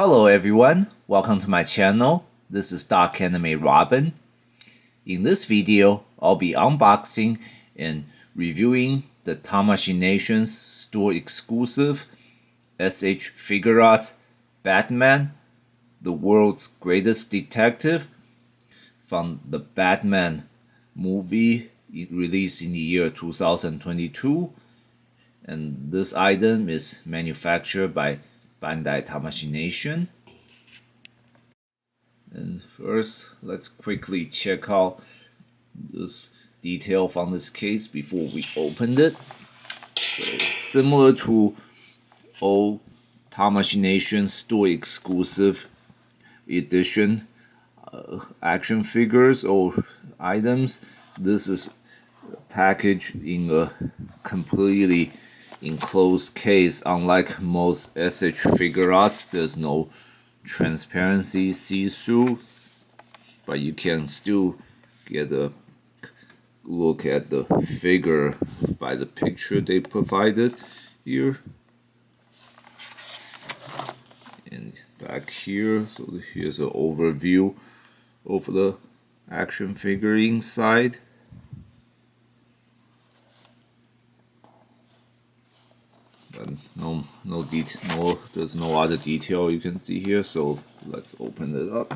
Hello everyone, welcome to my channel. This is Dark Anime Robin. In this video, I'll be unboxing and reviewing the Tamashii Nation's store exclusive FIguarts Batman, the world's greatest detective, from the Batman movie released in the year 2022. And this item is manufactured by Bandai Tamashii Nation. And first, let's quickly check out this detail from this case before we open it. So, similar to all Tamashii Nation store exclusive edition action figures or items, this is packaged in a completely enclosed case. Unlike most FIguarts, there's no transparency see-through, but you can still get a look at the figure by the picture they provided here. And back here, so here's an overview of the action figure inside. But there's no other detail you can see here, so let's open it up.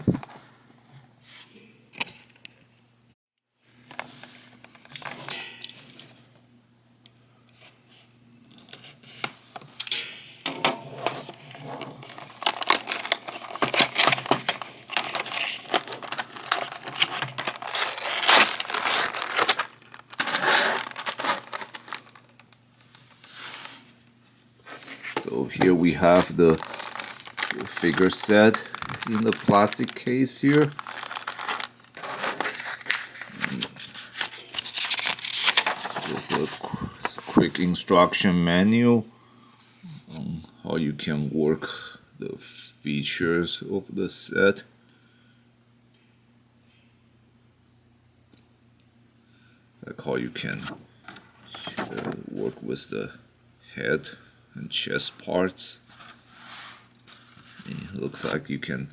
So here we have the figure set in the plastic case here. There's a quick instruction manual on how you can work the features of the set. Like how you can work with the head and chest parts. And it looks like you can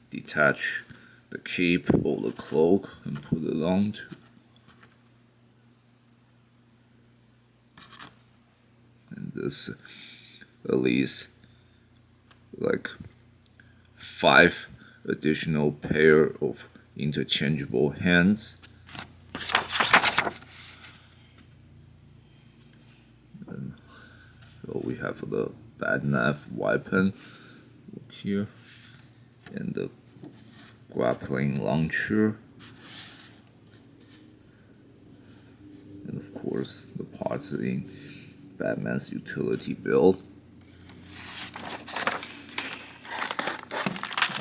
detach the cape or the cloak and put it on too. And this at least like 5 additional pair of interchangeable hands. So we have the Badnav weapon here and the grappling launcher, and of course the parts in Batman's utility belt.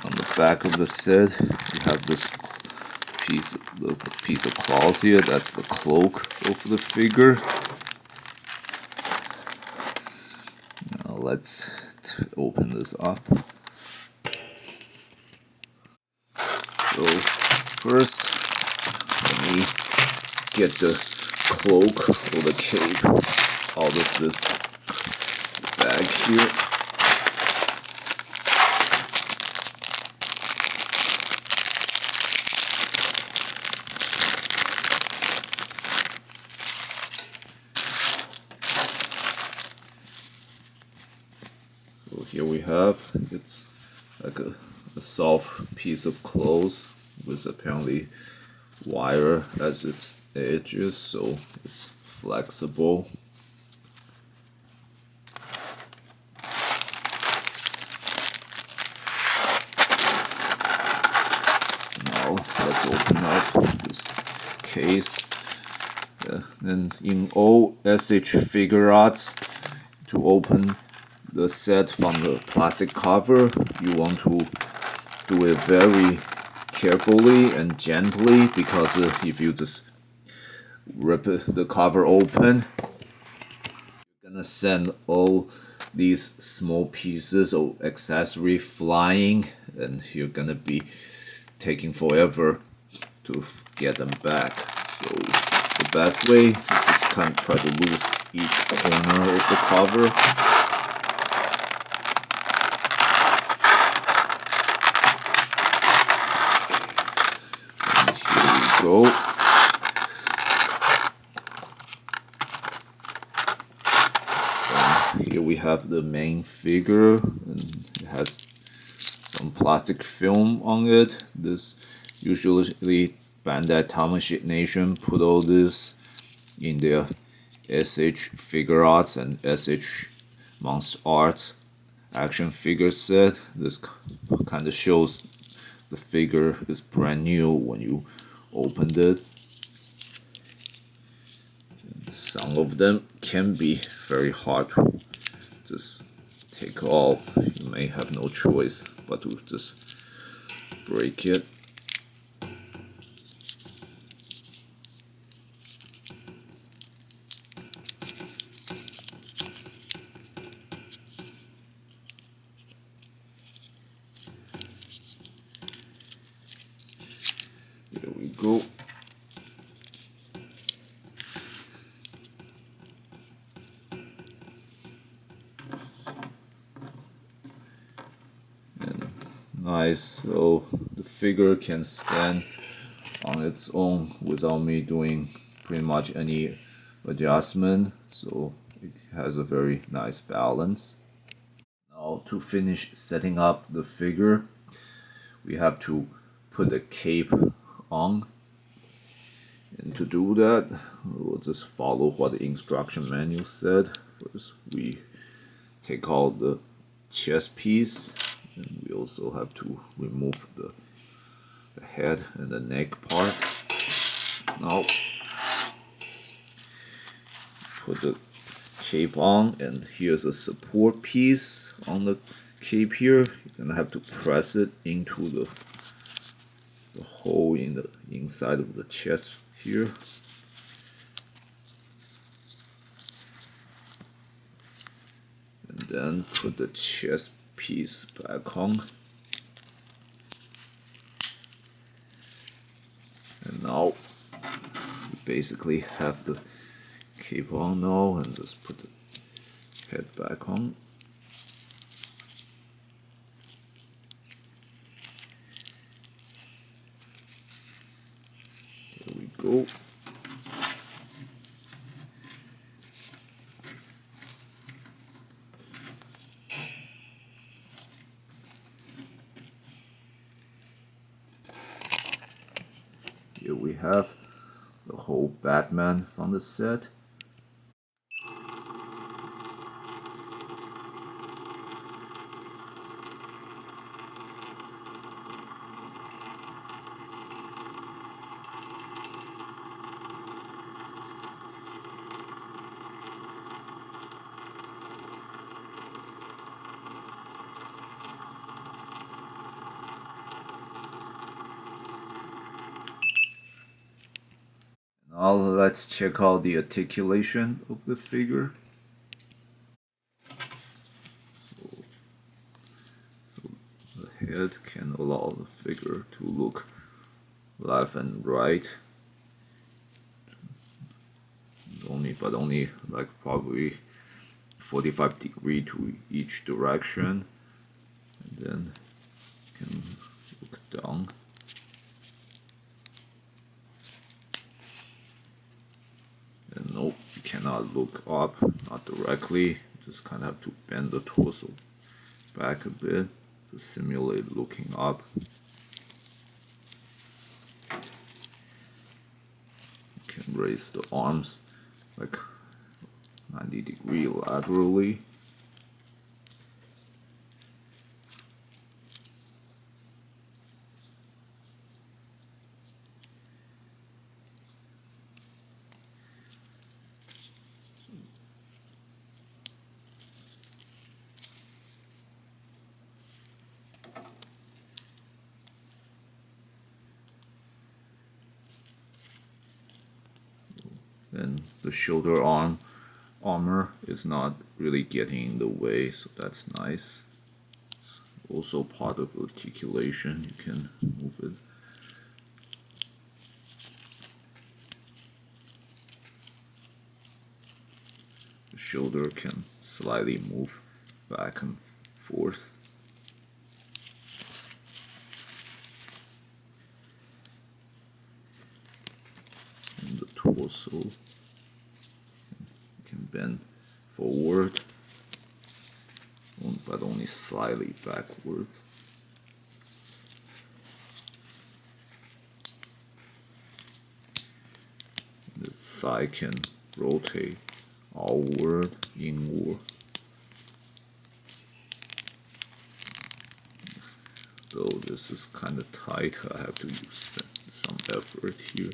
On the back of the set, we have this piece of cloth here. That's the cloak of the figure. Let's open this up. So first, let me get the cloak or the cape out of this bag here. So here we have, it's like a soft piece of cloth with apparently wire as its edges, so it's flexible. Now let's open up this case. And in all FIguarts, to open the set from the plastic cover, you want to do it very carefully and gently, because if you just rip the cover open, you're gonna send all these small pieces of accessory flying, and you're gonna be taking forever to get them back. So the best way is just kind of try to loose each corner of the cover. go. And here we have the main figure, and it has some plastic film on it. This usually Bandai Tamashii Nation put all this in their FIguarts and Monster Arts action figure set. This kind of shows the figure is brand new when you opened it. Some of them can be very hard to just take off. You may have no choice but to just break it. There we go. And nice, so the figure can stand on its own without me doing pretty much any adjustment, so it has a very nice balance. Now to finish setting up the figure, we have to put a cape on, and to do that we'll just follow what the instruction manual said. First we take out the chest piece, and we also have to remove the head and the neck part. Now put the cape on, and here's a support piece on the cape here. You're gonna have to press it into the hole in the inside of the chest here. And then put the chest piece back on. And now we basically have the cape on now, and just put the head back on. There we go. Here we have the whole Batman from the set. Now let's check out the articulation of the figure. So the head can allow the figure to look left and right. Only like probably 45 degrees to each direction. And then can look down. And nope, you cannot look up, not directly. You just kind of have to bend the torso back a bit to simulate looking up. You can raise the arms like 90 degrees laterally. Then the shoulder armor is not really getting in the way, so that's nice. It's also part of articulation, you can move it. The shoulder can slightly move back and forth. also you can bend forward, but only slightly backwards. The thigh can rotate outward, inward. Though this is kind of tight, I have to use some effort here.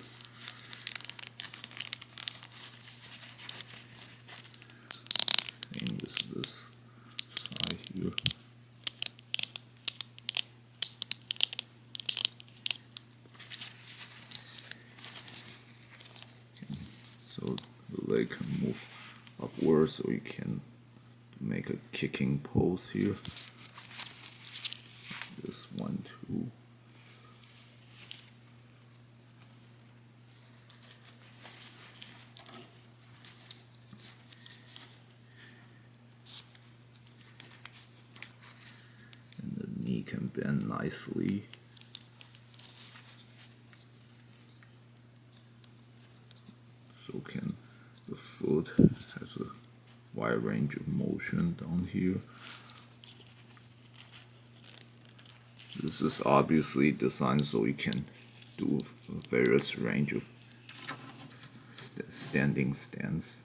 Same with this side here. So the leg can move upwards, so you can make a kicking pose here. This 1, 2. And the knee can bend nicely. So can the foot has a wide range of motion down here. This is obviously designed so you can do various range of standing stance.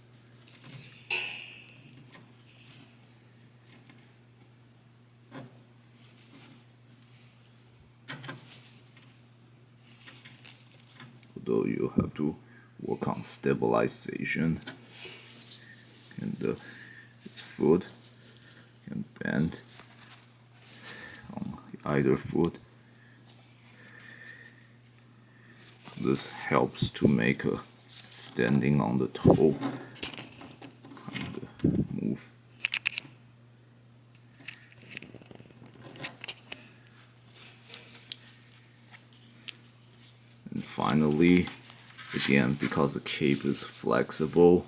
Although you have to work on stabilization, and its foot can bend on either foot. This helps to make a standing on the toe kind of move. And finally, again, because the cape is flexible,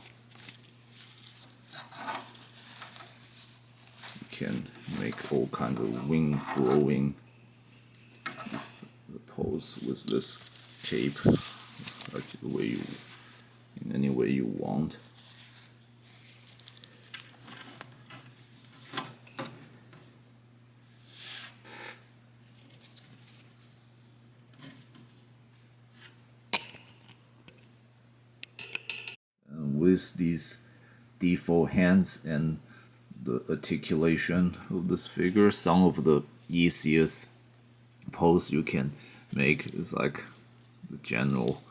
you can make all kinds of wind blowing pose with this cape, like the way you, in any way you want. With these default hands and the articulation of this figure, some of the easiest pose you can make is like the general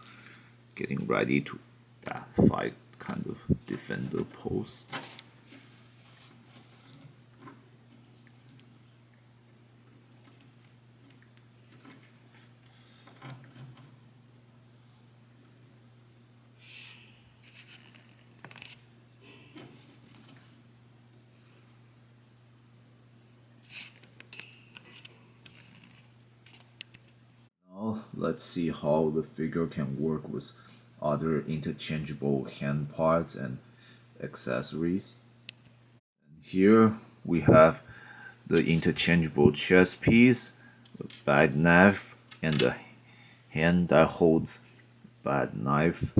getting ready to fight kind of defender pose. Now let's see how the figure can work with other interchangeable hand parts and accessories. Here we have the interchangeable chest piece, the bag knife, and the hand that holds bag knife.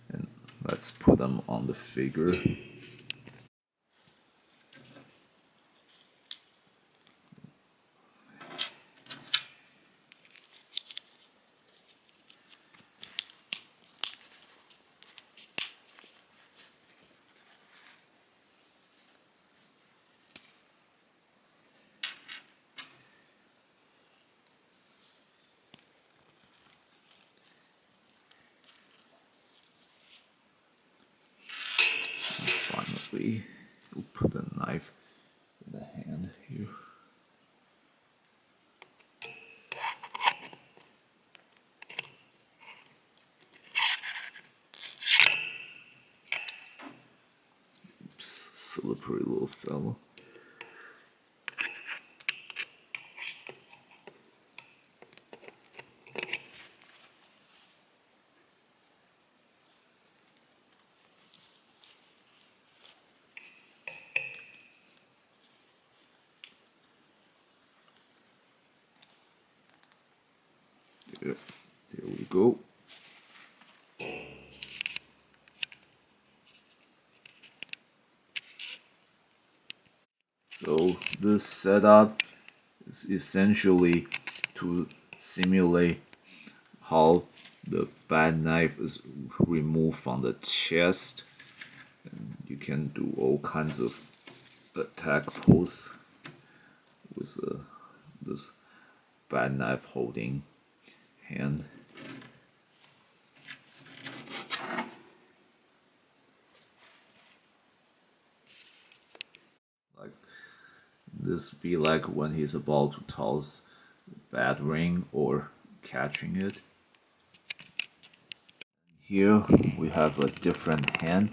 And let's put them on the figure. Finally, we'll put the knife in the hand here. Oops, slippery little fellow. There we go. So this setup is essentially to simulate how the bad knife is removed from the chest. And you can do all kinds of attack pose with this bad knife holding hand. Like this be like when he's about to toss bad ring or catching it. Here we have a different hand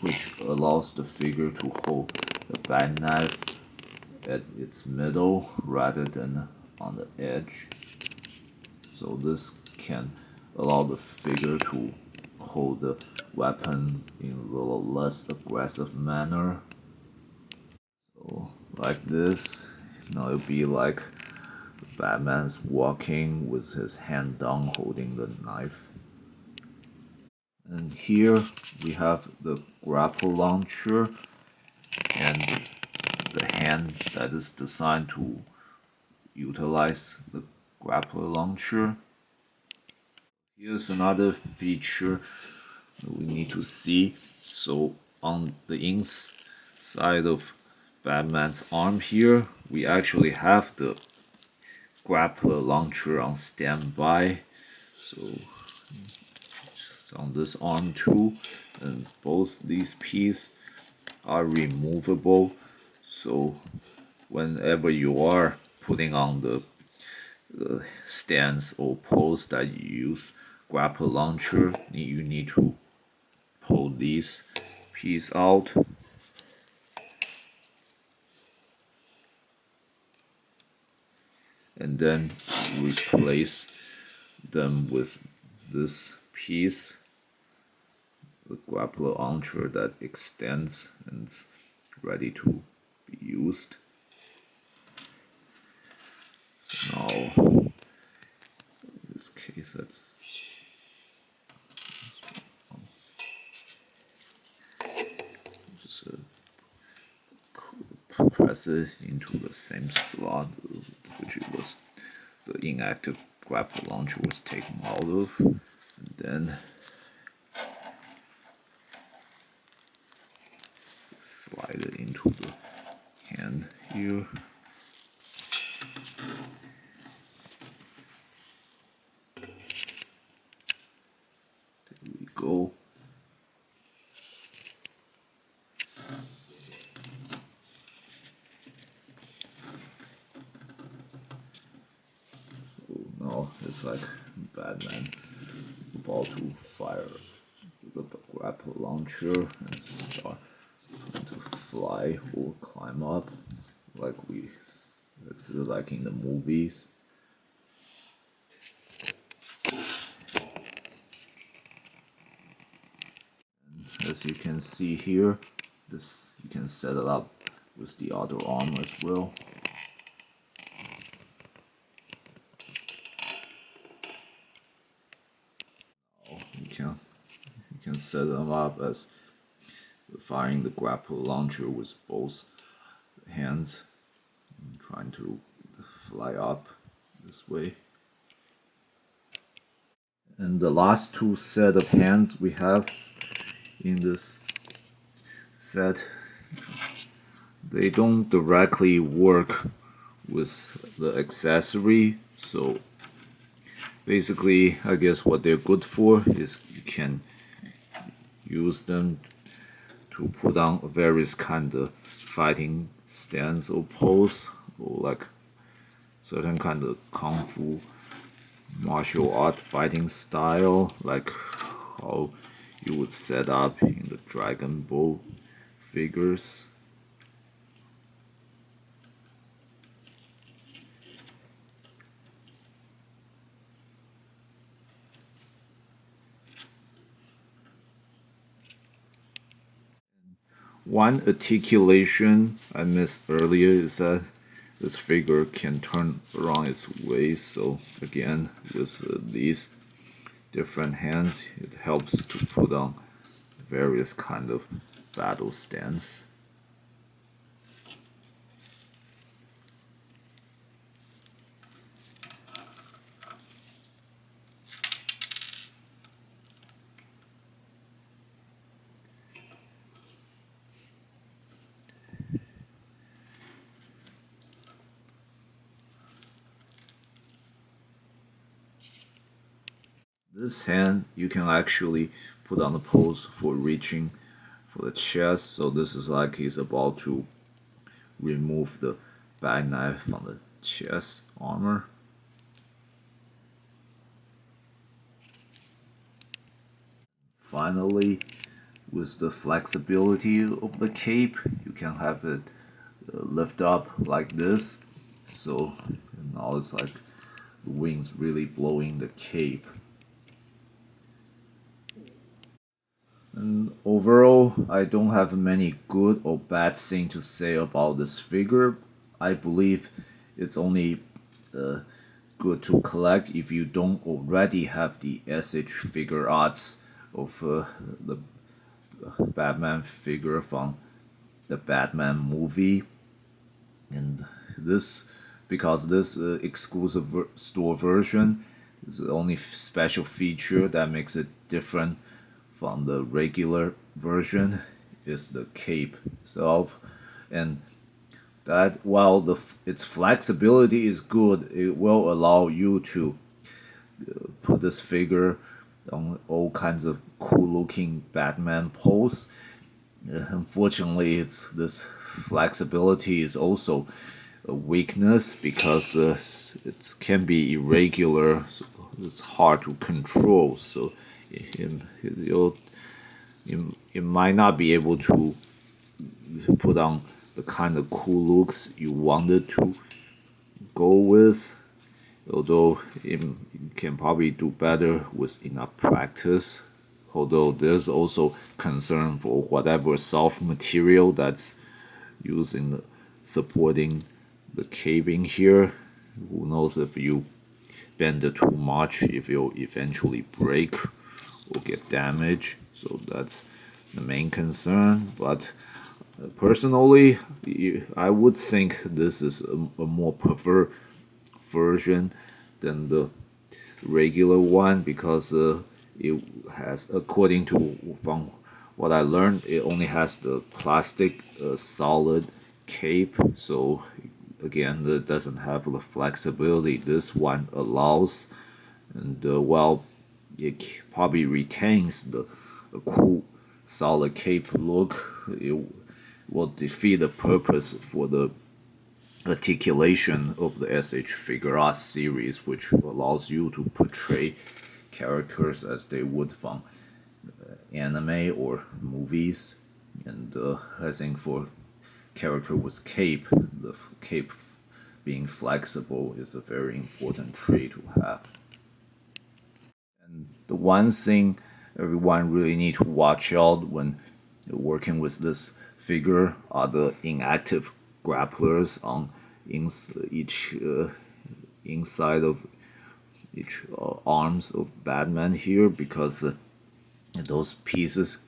which allows the figure to hold the bad knife at its middle rather than on the edge. So this can allow the figure to hold the weapon in a less aggressive manner. So like this, now it'll be like Batman's walking with his hand down holding the knife. And here we have the grapple launcher and the hand that is designed to utilize the grapple launcher. Here's another feature that we need to see. So on the inside of Batman's arm here, we actually have the grappler launcher on standby. So it's on this arm too, and both these pieces are removable. So whenever you are putting on the stance or pose that you use grapple launcher, you need to pull these pieces out. And then replace them with this piece, the grappler launcher that extends and is ready to be used. So now, in this case, let's just press it into the same slot which it was the inactive grapple launcher was taken out of, and then slide it into the hand here. There we go. Now it's like Batman about to fire the grapple launcher and start to fly or climb up, like it's like in the movies. And as you can see here, this you can set it up with the other arm as well. You can set them up as firing the grapple launcher with both hands and trying to fly up this way. And the last two set of hands we have in this set, they don't directly work with the accessory, so basically I guess what they're good for is you can use them to put on various kind of fighting stance or pose, or like certain kind of kung fu martial art fighting style, like how you would set up in the Dragon Ball figures. One articulation I missed earlier is that this figure can turn around its waist, so again with these different hands it helps to put on various kind of battle stance. This hand you can actually put on the pose for reaching for the chest. So this is like he's about to remove the bag knife from the chest armor. Finally, with the flexibility of the cape, you can have it lift up like this. So now it's like the wings really blowing the cape. And overall, I don't have many good or bad things to say about this figure. I believe it's only good to collect if you don't already have the FIguarts of the Batman figure from the Batman movie. And this, because this exclusive store version is the only special feature that makes it different from the regular version is the cape itself. And that while its flexibility is good, it will allow you to put this figure on all kinds of cool looking Batman pose. Unfortunately, this flexibility is also a weakness because it can be irregular, so it's hard to control. So you might not be able to put on the kind of cool looks you wanted to go with. Although it can probably do better with enough practice. Although there's also concern for whatever soft material that's used in the supporting the cabing here. Who knows if you bend it too much, if you'll eventually break or get damaged. So that's the main concern. But personally, I would think this is a more preferred version than the regular one because it has, according to from what I learned, it only has the plastic solid cape. So again, it doesn't have the flexibility this one allows, and while it probably retains the cool solid cape look, it will defeat the purpose for the articulation of the FIguarts series, which allows you to portray characters as they would from anime or movies. And I think for character with cape, the cape being flexible is a very important trait to have. And the one thing everyone really need to watch out when working with this figure are the inactive grapplers on each inside of each arms of Batman here, because those pieces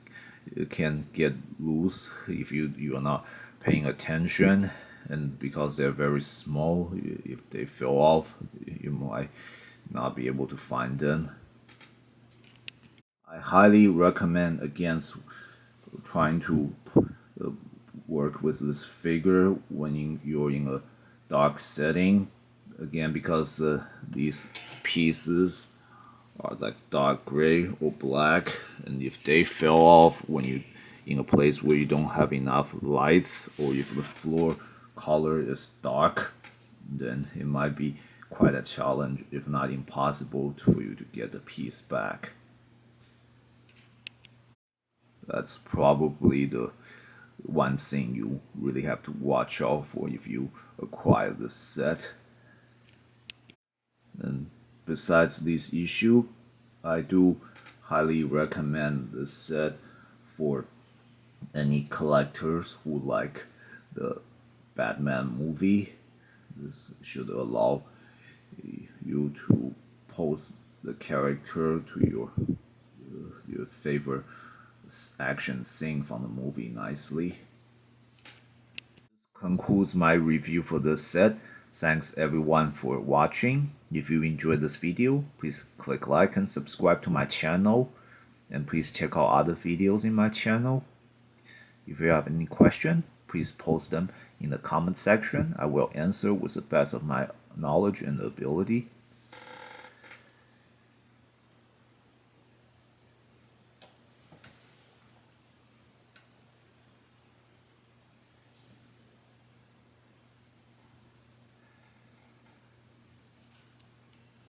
can get loose if you are not paying attention, and because they're very small, if they fell off, you might not be able to find them. I highly recommend against trying to work with this figure when you're in a dark setting, again because these pieces are like dark gray or black, and if they fell off when you in a place where you don't have enough lights, or if the floor color is dark, then it might be quite a challenge, if not impossible, for you to get the piece back. That's probably the one thing you really have to watch out for if you acquire this set. And besides this issue, I do highly recommend this set for any collectors who like the Batman movie. This should allow you to post the character to your favorite action scene from the movie nicely. This concludes my review for this set. Thanks everyone for watching. If you enjoyed this video, please click like and subscribe to my channel, and please check out other videos in my channel. If you have any question, please post them in the comment section. I will answer with the best of my knowledge and ability.